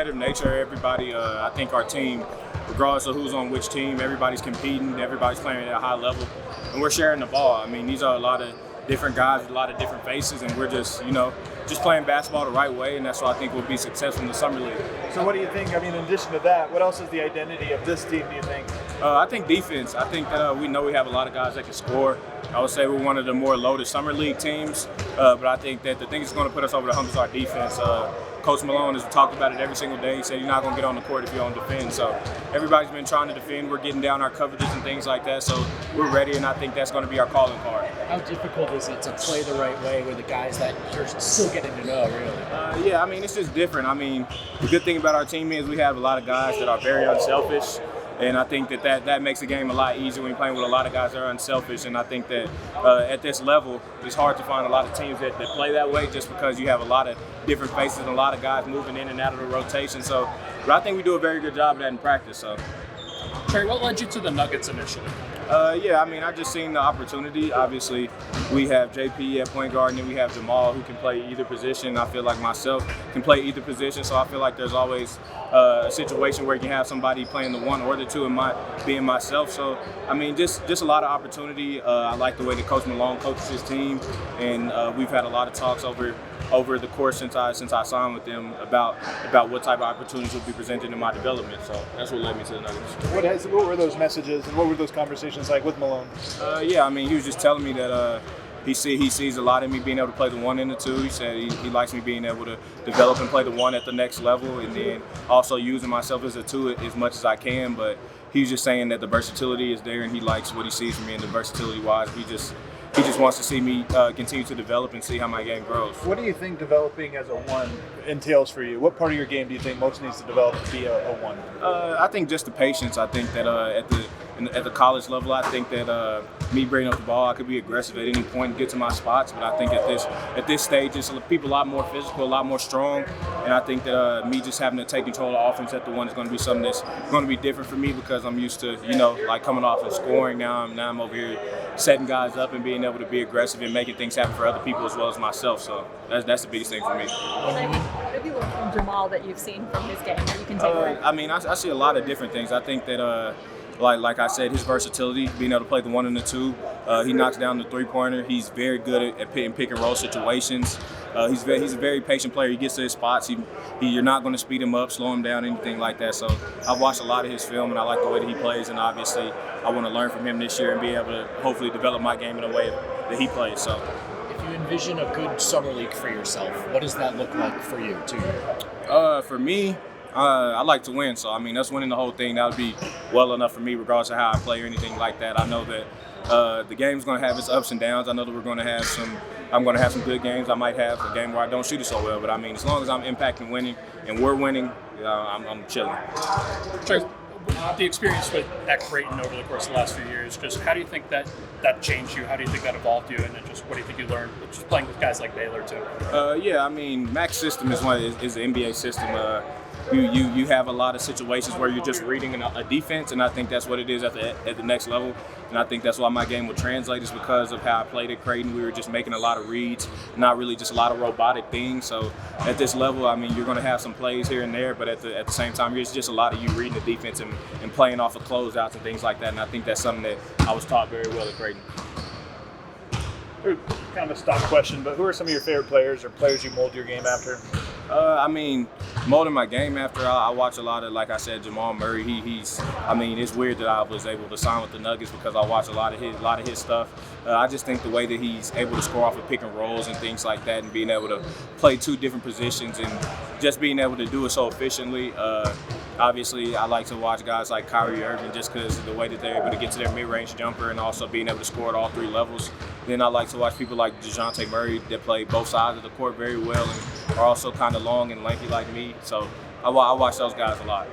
competitive nature. Everybody, I think our team, regardless of who's on which team, everybody's competing, everybody's playing at a high level, and we're sharing the ball. I mean, these are a lot of different guys, a lot of different faces, and we're just, just playing basketball the right way, and that's why I think we'll be successful in the summer league. So what do you think, in addition to that, what else is the identity of this team, do you think? I think defense. I think that we know we have a lot of guys that can score. I would say we're one of the more loaded summer league teams, but I think that the thing that's going to put us over the hump is our defense. Coach Malone has talked about it every single day. He said you're not going to get on the court if you don't defend. So everybody's been trying to defend. We're getting down our coverages and things like that. So we're ready, and I think that's going to be our calling card. How difficult is it to play the right way with the guys that you're still getting to know, really? Yeah, it's just different. The good thing about our team is we have a lot of guys that are very unselfish. And I think that makes the game a lot easier when you're playing with a lot of guys that are unselfish. And I think that at this level, it's hard to find a lot of teams that play that way just because you have a lot of different faces and a lot of guys moving in and out of the rotation. But I think we do a very good job of that in practice. So, Trey, what led you to the Nuggets initially? I just seen the opportunity. Obviously, we have JP at point guard, and then we have Jamal who can play either position. I feel like myself can play either position, so I feel like there's always a situation where you can have somebody playing the one or the two and being myself. So, just a lot of opportunity. I like the way that Coach Malone coaches his team, and we've had a lot of talks over the course since I signed with them about what type of opportunities will be presented in my development. So that's what led me to the Nuggets. What were those messages and what were those conversations like with Malone? He was just telling me that he sees a lot in me being able to play the one and the two. He said he likes me being able to develop and play the one at the next level, and then also using myself as a two as much as I can. But he was just saying that the versatility is there, and he likes what he sees from me in the versatility-wise. He just wants to see me continue to develop and see how my game grows. What do you think developing as a one entails for you? What part of your game do you think most needs to develop to be a one? I think just the patience. I think that at the college level, I think that me bringing up the ball, I could be aggressive at any point and get to my spots. But I think at this stage, it's people a lot more physical, a lot more strong. And I think that me just having to take control of the offense at the one is going to be something that's going to be different for me because I'm used to, like coming off and scoring. Now I'm over here setting guys up and being able to be aggressive and making things happen for other people as well as myself. So that's the biggest thing for me. What have you learned from Jamal that you've seen from his game that you can take away? I see a lot of different things. I think that like I said, his versatility, being able to play the one and the two. He knocks down the three-pointer. He's very good at pick and roll situations. He's a very patient player. He gets to his spots. You're not going to speed him up, slow him down, anything like that. So I've watched a lot of his film, and I like the way that he plays. And obviously, I want to learn from him this year and be able to hopefully develop my game in a way that he plays. So, if you envision a good summer league for yourself, what does that look like for you, too? For me, I like to win, so that's winning the whole thing. That would be well enough for me, regardless of how I play or anything like that. I know that the game's going to have its ups and downs. I know that I'm going to have some good games. I might have a game where I don't shoot it so well, but as long as I'm impacting winning and we're winning, I'm chilling. Trey, the experience with at Creighton over the course of the last few years, just how do you think that changed you? How do you think that evolved you? And then just what do you think you learned just playing with guys like Baylor too? Mac's system is the NBA system. You have a lot of situations where you're just reading a defense, and I think that's what it is at the next level. And I think that's why my game will translate is because of how I played at Creighton. We were just making a lot of reads, not really just a lot of robotic things. So at this level, you're going to have some plays here and there, but at the same time, it's just a lot of you reading the defense and playing off of closeouts and things like that. And I think that's something that I was taught very well at Creighton. Kind of a stock question, but who are some of your favorite players or players you mold your game after? Molding my game after, I watch a lot of, like I said, Jamal Murray. It's weird that I was able to sign with the Nuggets because I watch a lot of his stuff. I just think the way that he's able to score off of pick and rolls and things like that, and being able to play two different positions and just being able to do it so efficiently. Obviously, I like to watch guys like Kyrie Irving just because of the way that they're able to get to their mid-range jumper and also being able to score at all three levels. Then I like to watch people like DeJounte Murray that play both sides of the court very well and are also kind of long and lanky like me. So I watch those guys a lot.